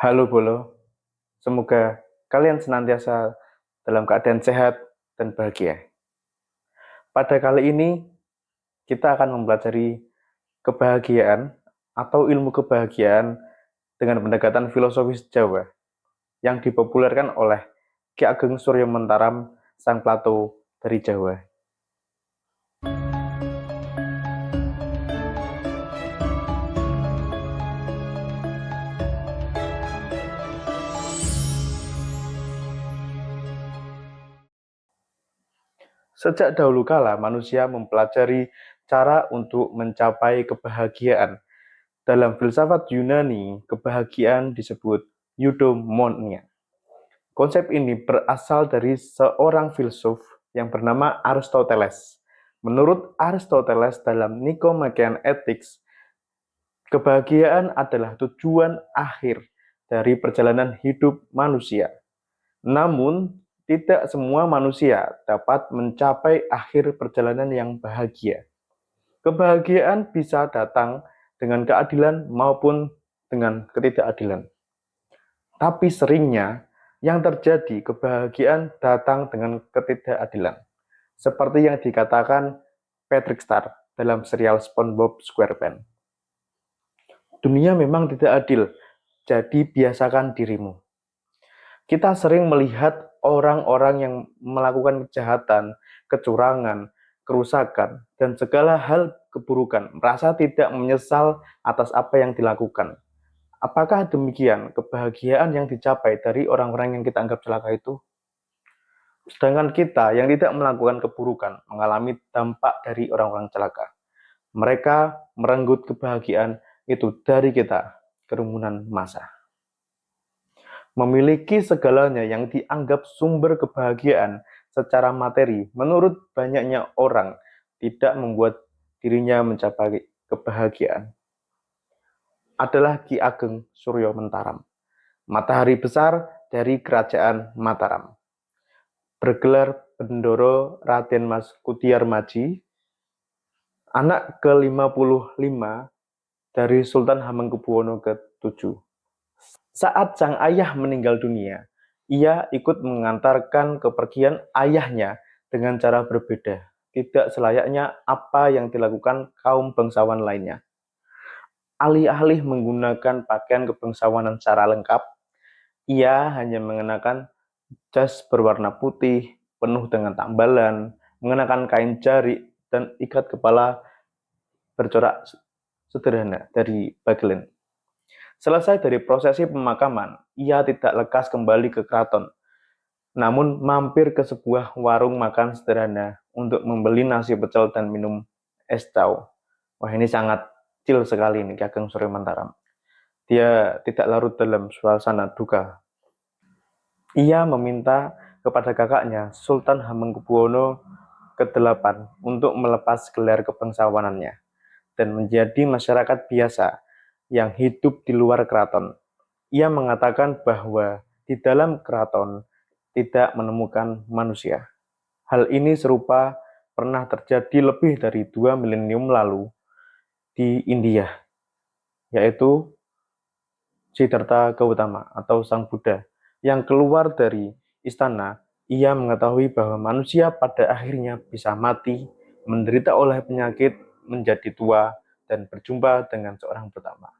Halo Bolo, semoga kalian senantiasa dalam keadaan sehat dan bahagia. Pada kali ini kita akan mempelajari kebahagiaan atau ilmu kebahagiaan dengan pendekatan filosofis Jawa yang dipopulerkan oleh Ki Ageng Suryo Mentaram, Sang Plato dari Jawa. Sejak dahulu kala manusia mempelajari cara untuk mencapai kebahagiaan. Dalam filsafat Yunani, kebahagiaan disebut eudaimonia. Konsep ini berasal dari seorang filsuf yang bernama Aristoteles. Menurut Aristoteles dalam Nicomachean Ethics, kebahagiaan adalah tujuan akhir dari perjalanan hidup manusia. Namun, tidak semua manusia dapat mencapai akhir perjalanan yang bahagia. Kebahagiaan bisa datang dengan keadilan maupun dengan ketidakadilan. Tapi seringnya yang terjadi kebahagiaan datang dengan ketidakadilan. Seperti yang dikatakan Patrick Star dalam serial SpongeBob SquarePants. Dunia memang tidak adil, jadi biasakan dirimu. Kita sering melihat orang-orang yang melakukan kejahatan, kecurangan, kerusakan, dan segala hal keburukan, merasa tidak menyesal atas apa yang dilakukan. Apakah demikian kebahagiaan yang dicapai dari orang-orang yang kita anggap celaka itu? Sedangkan kita yang tidak melakukan keburukan mengalami dampak dari orang-orang celaka. Mereka merenggut kebahagiaan itu dari kita, kerumunan massa. Memiliki segalanya yang dianggap sumber kebahagiaan secara materi, menurut banyaknya orang, tidak membuat dirinya mencapai kebahagiaan. Adalah Ki Ageng Suryo Mentaram, matahari besar dari kerajaan Mataram. Bergelar Bendoro Raden Mas Kutiarmaji, anak ke-55 dari Sultan Hamengkubuwono ke-7. Saat sang ayah meninggal dunia, ia ikut mengantarkan kepergian ayahnya dengan cara berbeda, tidak selayaknya apa yang dilakukan kaum bangsawan lainnya. Alih-alih menggunakan pakaian kebangsawanan secara lengkap, ia hanya mengenakan jas berwarna putih, penuh dengan tambalan, mengenakan kain jarik, dan ikat kepala bercorak sederhana dari Bagelen. Selesai dari prosesi pemakaman, ia tidak lekas kembali ke keraton, namun mampir ke sebuah warung makan sederhana untuk membeli nasi pecel dan minum es cau. Wah, ini sangat chill sekali nih Ki Ageng Suryo Mentaram. Dia tidak larut dalam suasana duka. Ia meminta kepada kakaknya, Sultan Hamengkubuwono ke-8, untuk melepas gelar kebangsawanannya dan menjadi masyarakat biasa yang hidup di luar keraton. Ia mengatakan bahwa di dalam keraton tidak menemukan manusia. Hal ini serupa pernah terjadi lebih dari 2 milenium lalu di India, yaitu Siddhartha Gautama atau Sang Buddha yang keluar dari istana. Ia mengetahui bahwa manusia pada akhirnya bisa mati, menderita oleh penyakit, menjadi tua, dan berjumpa dengan seorang pertama.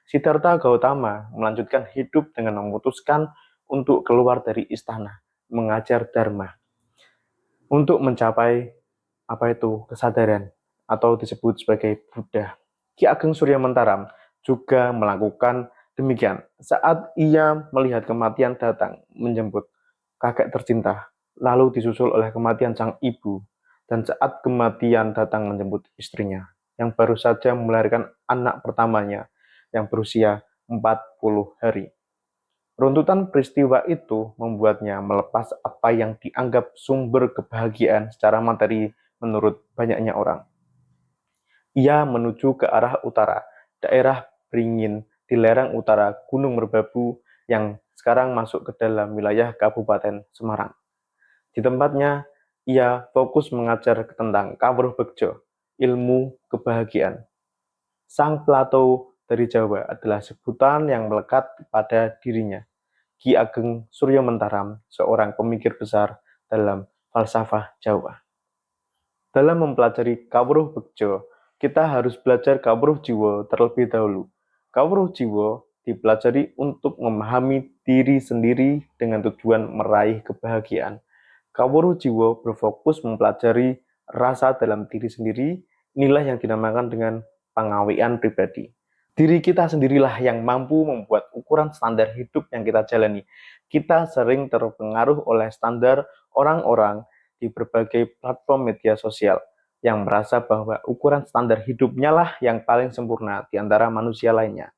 Siddhartha Gautama melanjutkan hidup dengan memutuskan untuk keluar dari istana, mengajar dharma, untuk mencapai kesadaran atau disebut sebagai Buddha. Ki Ageng Surya Mentaram juga melakukan demikian saat ia melihat kematian datang menjemput kakek tercinta, lalu disusul oleh kematian sang ibu, dan saat kematian datang menjemput istrinya yang baru saja melahirkan anak pertamanya yang berusia 40 hari. Runtutan peristiwa itu membuatnya melepas apa yang dianggap sumber kebahagiaan secara materi menurut banyaknya orang. Ia menuju ke arah utara, daerah Beringin di lereng utara Gunung Merbabu yang sekarang masuk ke dalam wilayah Kabupaten Semarang. Di tempatnya, ia fokus mengajar tentang Kawruh Begjo, ilmu kebahagiaan. Sang Plato dari Jawa adalah sebutan yang melekat pada dirinya. Ki Ageng Suryo Mentaram, seorang pemikir besar dalam falsafah Jawa. Dalam mempelajari Kawruh Bekja, kita harus belajar Kawruh Jiwa terlebih dahulu. Kawruh Jiwa dipelajari untuk memahami diri sendiri dengan tujuan meraih kebahagiaan. Kawruh Jiwa berfokus mempelajari rasa dalam diri sendiri, inilah yang dinamakan dengan pengawian pribadi. Diri kita sendirilah yang mampu membuat ukuran standar hidup yang kita jalani. Kita sering terpengaruh oleh standar orang-orang di berbagai platform media sosial yang merasa bahwa ukuran standar hidupnya lah yang paling sempurna di antara manusia lainnya.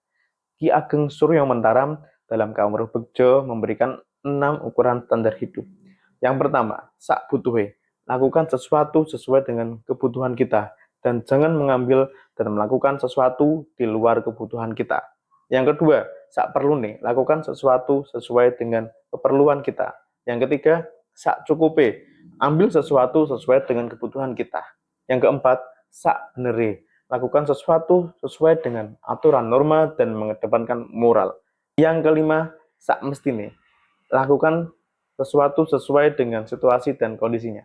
Ki Ageng Suryo Mentaram dalam Kawruh Bekja memberikan 6 ukuran standar hidup. Yang pertama, sak butuhe, lakukan sesuatu sesuai dengan kebutuhan kita dan jangan mengambil dan melakukan sesuatu di luar kebutuhan kita. Yang kedua, sak perlune, lakukan sesuatu sesuai dengan keperluan kita. Yang ketiga, sak cukupe, ambil sesuatu sesuai dengan kebutuhan kita. Yang keempat, sak benere, lakukan sesuatu sesuai dengan aturan norma dan mengedepankan moral. Yang kelima, sak mestine, lakukan sesuatu sesuai dengan situasi dan kondisinya.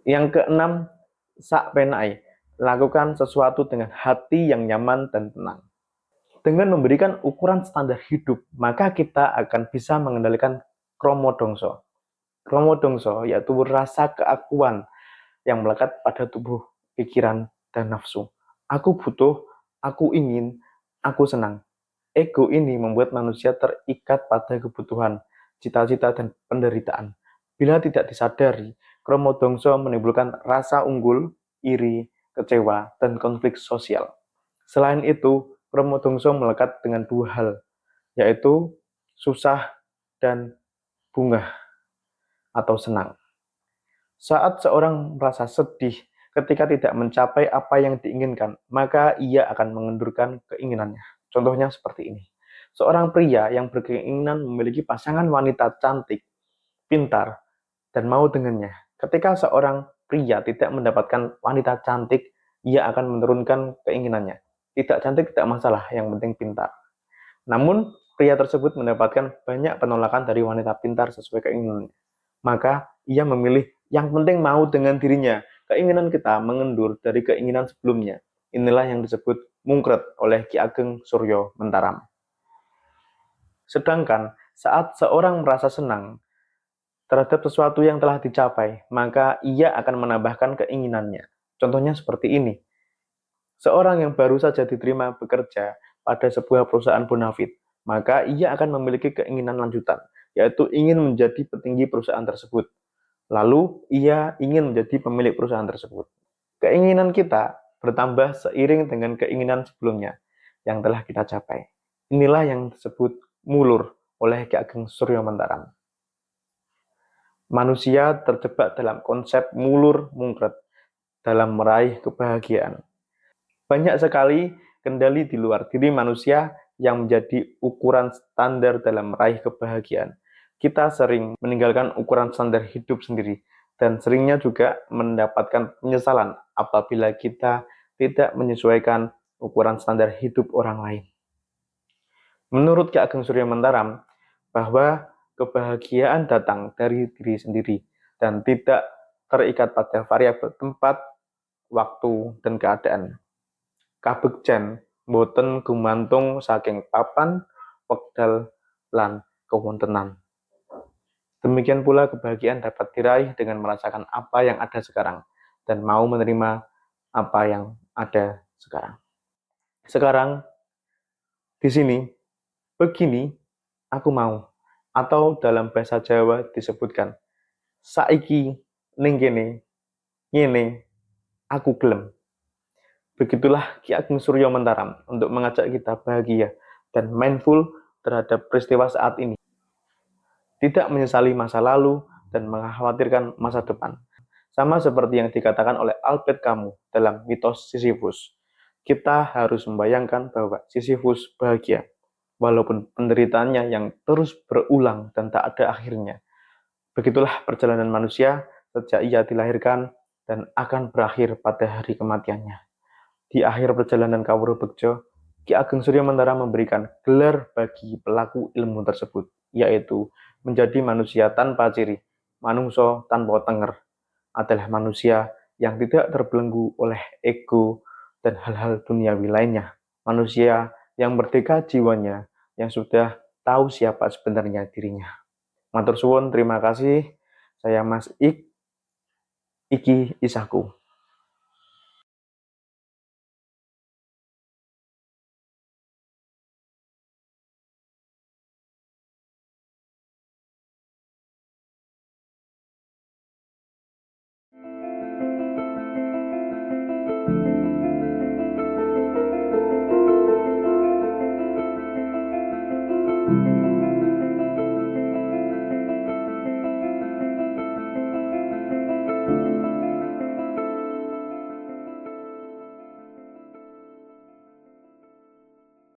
Yang keenam, sak penai, lakukan sesuatu dengan hati yang nyaman dan tenang. Dengan memberikan ukuran standar hidup, maka kita akan bisa mengendalikan kromodongso. Kromodongso yaitu rasa keakuan yang melekat pada tubuh, pikiran, dan nafsu. Aku butuh, aku ingin, aku senang. Ego ini membuat manusia terikat pada kebutuhan, cita-cita, dan penderitaan. Bila tidak disadari, kromodongso menimbulkan rasa unggul, iri, kecewa, dan konflik sosial. Selain itu, kromodongso melekat dengan 2 hal, yaitu susah dan bungah atau senang. Saat seorang merasa sedih ketika tidak mencapai apa yang diinginkan, maka ia akan mengendurkan keinginannya. Contohnya seperti ini. Seorang pria yang berkeinginan memiliki pasangan wanita cantik, pintar, dan mau dengannya. Ketika seorang pria tidak mendapatkan wanita cantik, ia akan menurunkan keinginannya. Tidak cantik tidak masalah, yang penting pintar. Namun, pria tersebut mendapatkan banyak penolakan dari wanita pintar sesuai keinginannya. Maka, ia memilih yang penting mau dengan dirinya. Keinginan kita mengendur dari keinginan sebelumnya. Inilah yang disebut mungkret oleh Ki Ageng Suryo Mentaram. Sedangkan saat seorang merasa senang terhadap sesuatu yang telah dicapai, maka ia akan menambahkan keinginannya. Contohnya seperti ini. Seorang yang baru saja diterima bekerja pada sebuah perusahaan bonafit, maka ia akan memiliki keinginan lanjutan, yaitu ingin menjadi petinggi perusahaan tersebut. Lalu, ia ingin menjadi pemilik perusahaan tersebut. Keinginan kita bertambah seiring dengan keinginan sebelumnya yang telah kita capai. Inilah yang disebut mulur oleh Ki Ageng Suryo Mentaram. Manusia terjebak dalam konsep mulur mungkret dalam meraih kebahagiaan. Banyak sekali kendali di luar diri manusia yang menjadi ukuran standar dalam meraih kebahagiaan. Kita sering meninggalkan ukuran standar hidup sendiri dan seringnya juga mendapatkan penyesalan apabila kita tidak menyesuaikan ukuran standar hidup orang lain. Menurut Ki Ageng Suryo Mentaram, bahwa kebahagiaan datang dari diri sendiri dan tidak terikat pada variabel tempat, waktu, dan keadaan. Kabegjan boten gumantung saking papan, wekdal, lan kewontenan. Demikian pula kebahagiaan dapat diraih dengan merasakan apa yang ada sekarang dan mau menerima apa yang ada sekarang. Sekarang, di sini, begini, aku mau. Atau dalam bahasa Jawa disebutkan, saiki, ning kene, ngene, aku gelem. Begitulah Ki Ageng Suryo Mentaram untuk mengajak kita bahagia dan mindful terhadap peristiwa saat ini. Tidak menyesali masa lalu dan mengkhawatirkan masa depan. Sama seperti yang dikatakan oleh Albert Camus dalam mitos Sisyphus. Kita harus membayangkan bahwa Sisyphus bahagia, walaupun penderitaannya yang terus berulang dan tak ada akhirnya. Begitulah perjalanan manusia sejak ia dilahirkan dan akan berakhir pada hari kematiannya. Di akhir perjalanan Kawruh Bekja, Ki Ageng Surya Mentara memberikan gelar bagi pelaku ilmu tersebut, yaitu menjadi manusia tanpa ciri, manungso tanpa tenger, adalah manusia yang tidak terbelenggu oleh ego dan hal-hal duniawi lainnya. Manusia yang merdeka jiwanya, yang sudah tahu siapa sebenarnya dirinya. Matur suwun, terima kasih. Saya Mas Iki Isaku.